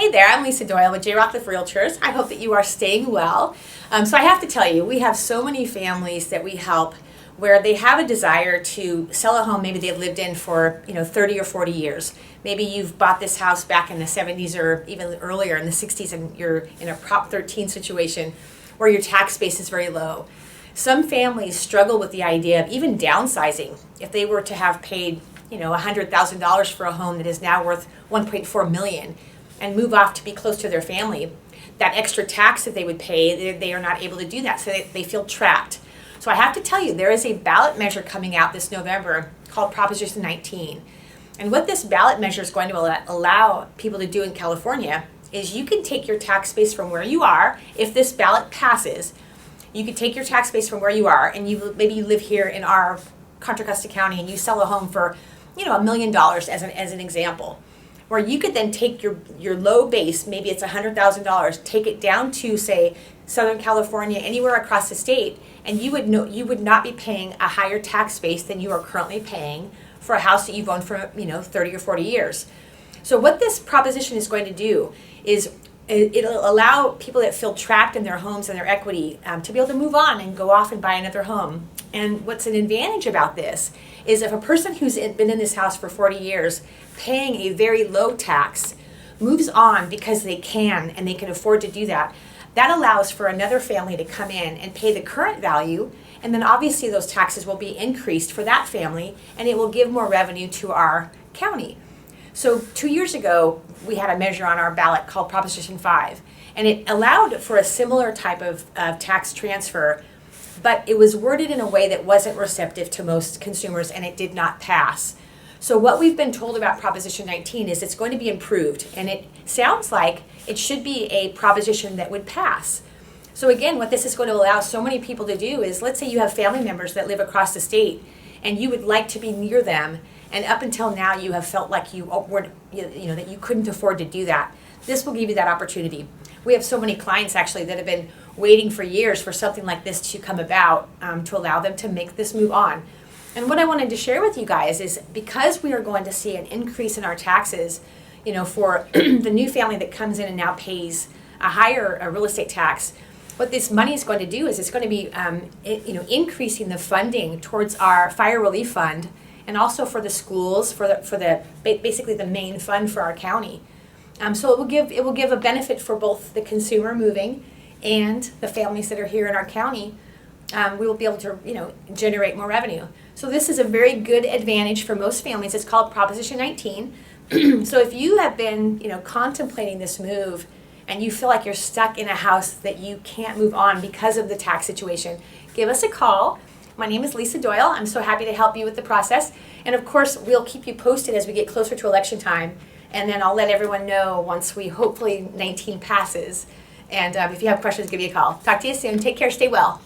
Hey there, I'm Lisa Doyle with J. Rockcliffe Realtors. I hope that you are staying well. So I have to tell you, we have so many families that we help where they have a desire to sell a home maybe they've lived in for 30 or 40 years. Maybe you've bought this house back in the 70s or even earlier in the 60s and you're in a Prop 13 situation where your tax base is very low. Some families struggle with the idea of even downsizing. If they were to have paid $100,000 for a home that is now worth $1.4 million and move off to be close to their family, that extra tax that they would pay, they are not able to do that, so they feel trapped. So I have to tell you, there is a ballot measure coming out this November called Proposition 19. And what this ballot measure is going to allow people to do in California is you can take your tax base from where you are. If this ballot passes, you can take your tax base from where you are, and maybe you live here in our Contra Costa County and you sell a home for $1 million as an example, where you could then take your low base, maybe it's $100,000, take it down to, say, Southern California, anywhere across the state, and you would not be paying a higher tax base than you are currently paying for a house that you've owned for 30 or 40 years. So what this proposition is going to do is it'll allow people that feel trapped in their homes and their equity to be able to move on and go off and buy another home. And what's an advantage about this is if a person who's been in this house for 40 years paying a very low tax moves on because they can and they can afford to do that, that allows for another family to come in and pay the current value, and then obviously those taxes will be increased for that family and it will give more revenue to our county. So 2 years ago, we had a measure on our ballot called Proposition 5, and it allowed for a similar type of tax transfer, but it was worded in a way that wasn't receptive to most consumers, and it did not pass. So what we've been told about Proposition 19 is it's going to be improved, and it sounds like it should be a proposition that would pass. So again, what this is going to allow so many people to do is, let's say you have family members that live across the state, and you would like to be near them, and up until now you have felt like you weren't, that you couldn't afford to do that. This will give you that opportunity. We have so many clients actually that have been waiting for years for something like this to come about to allow them to make this move on. And what I wanted to share with you guys is because we are going to see an increase in our taxes, for the new family that comes in and now pays a higher real estate tax, what this money is going to do is it's going to be increasing the funding towards our fire relief fund, and also for the schools, for the basically the main fund for our county. So it will give a benefit for both the consumer moving and the families that are here in our county. We will be able to generate more revenue. So this is a very good advantage for most families. It's called Proposition 19. So if you have been contemplating this move and you feel like you're stuck in a house that you can't move on because of the tax situation, give us a call. My name is Lisa Doyle. I'm so happy to help you with the process. And of course, we'll keep you posted as we get closer to election time. And then I'll let everyone know once we hopefully 19 passes. And if you have questions, give me a call. Talk to you soon. Take care. Stay well.